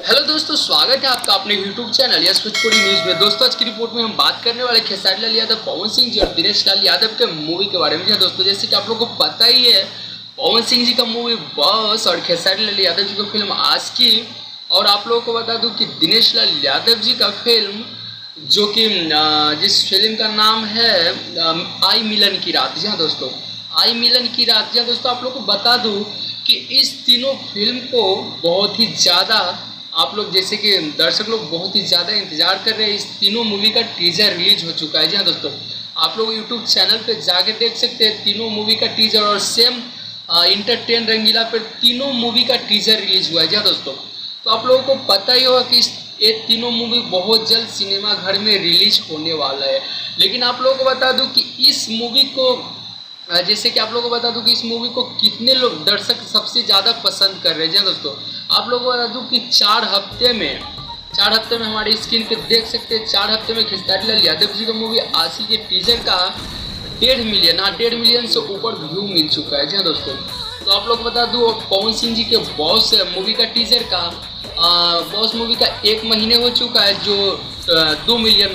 Hello दोस्तों, स्वागत है आपका अपने YouTube channel yes Bhojpuri news में। दोस्तों, आज की रिपोर्ट में हम बात करने वाले खेसारी लाल यादव, पवन सिंह जी और दिनेश लाल यादव के मूवी के बारे में। जी दोस्तों, जैसे कि आप लोगों को पता ही है, पवन सिंह जी का मूवी बॉस और खेसारी लाल यादव जी का फिल्म आशिकी, और आप लोगों को बता दूं कि दिनेश लाल यादव जी का फिल्म जो कि जिस फिल्म का नाम है आई मिलन की रात। जी हाँ दोस्तों, आई मिलन की रात। जी हाँ दोस्तों, आप लोग को बता दूं कि इस तीनों फिल्म को बहुत ही ज़्यादा आप लोग जैसे कि दर्शक लोग बहुत ही ज़्यादा इंतजार कर रहे हैं। इस तीनों मूवी का टीजर रिलीज हो चुका है। जी हाँ दोस्तों, आप लोग यूट्यूब चैनल पे जाके देख सकते हैं तीनों मूवी का टीजर, और सेम इंटरटेन रंगीला पर तीनों मूवी का टीजर रिलीज हुआ है। जी हाँ दोस्तों, तो आप लोगों को पता ही होगा कि ये तीनों मूवी बहुत जल्द सिनेमा घर में रिलीज होने वाला है। लेकिन आप लोगों को बता दूं कि इस मूवी को जैसे कि आप लोगों को बता दूं कि इस मूवी को कितने लोग दर्शक सबसे ज़्यादा पसंद कर रहे हैं। दोस्तों, आप लोगों को बता दूं कि 4 हफ्ते में हमारे स्क्रीन पे देख सकते हैं, 4 हफ्ते में खेसारी लाल यादव जी का मूवी आशिकी के टीजर का 1.5 मिलियन से ऊपर व्यू मिल चुका है। जी हाँ दोस्तों, तो आप लोग बता दूं पवन सिंह जी के बॉस मूवी का टीजर का बॉस मूवी का 1 महीने हो चुका है, जो 2 मिलियन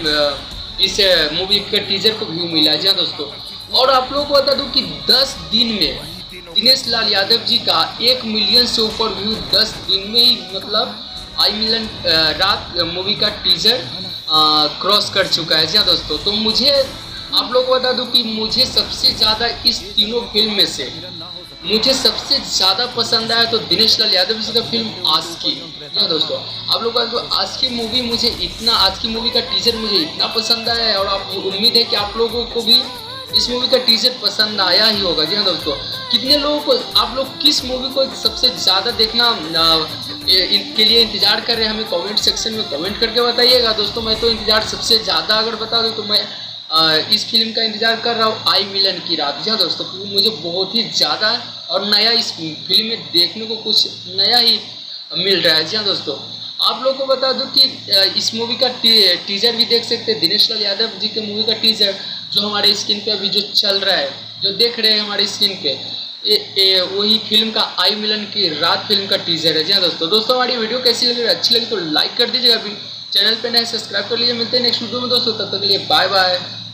इस मूवी के टीजर को व्यू मिला है। जी हाँ दोस्तों, और आप लोगों को बता दूं कि 10 दिन में दिनेश लाल यादव जी का 1 मिलियन से ऊपर व्यू 10 दिन में ही, मतलब आई मिलन रात मूवी का टीजर क्रॉस कर चुका है। जी हाँ दोस्तों, तो मुझे आप लोगों को बता दूं कि मुझे सबसे ज़्यादा इस तीनों फिल्म में से मुझे सबसे ज़्यादा पसंद आया तो दिनेश लाल यादव जी का फिल्म आशिकी। हाँ दोस्तों, आप लोग तो आशिकी मूवी आशिकी मूवी का टीजर मुझे इतना पसंद आया है, और आप उम्मीद है कि आप लोगों को भी इस मूवी का टीजर पसंद आया ही होगा। जी हाँ दोस्तों, कितने लोगों को आप लोग किस मूवी को सबसे ज़्यादा देखना के लिए इंतज़ार कर रहे हैं, हमें कमेंट सेक्शन में कमेंट करके बताइएगा। दोस्तों, मैं तो इंतज़ार सबसे ज़्यादा अगर बता दूँ तो मैं इस फिल्म का इंतज़ार कर रहा हूँ, आई मिलन की रात। जी हाँ दोस्तों, मुझे बहुत ही ज़्यादा और नया इस फिल्म में देखने को कुछ नया ही मिल रहा है। जी हाँ दोस्तों, आप लोग को बता दूं कि इस मूवी का टीजर भी देख सकते हैं, दिनेश लाल यादव जी के मूवी का टीजर जो हमारे स्क्रीन पे अभी जो चल रहा है, जो देख रहे हैं हमारे स्क्रीन पे, वही फिल्म का आई मिलन की रात फिल्म का टीजर है। जी हाँ दोस्तों, हमारी वीडियो कैसी लगी, अच्छी लगी तो लाइक कर दीजिएगा, अभी चैनल पे नए सब्सक्राइब कर लीजिए। मिलते हैं नेक्स्ट वीडियो में दोस्तों, तब तक के लिए बाय बाय।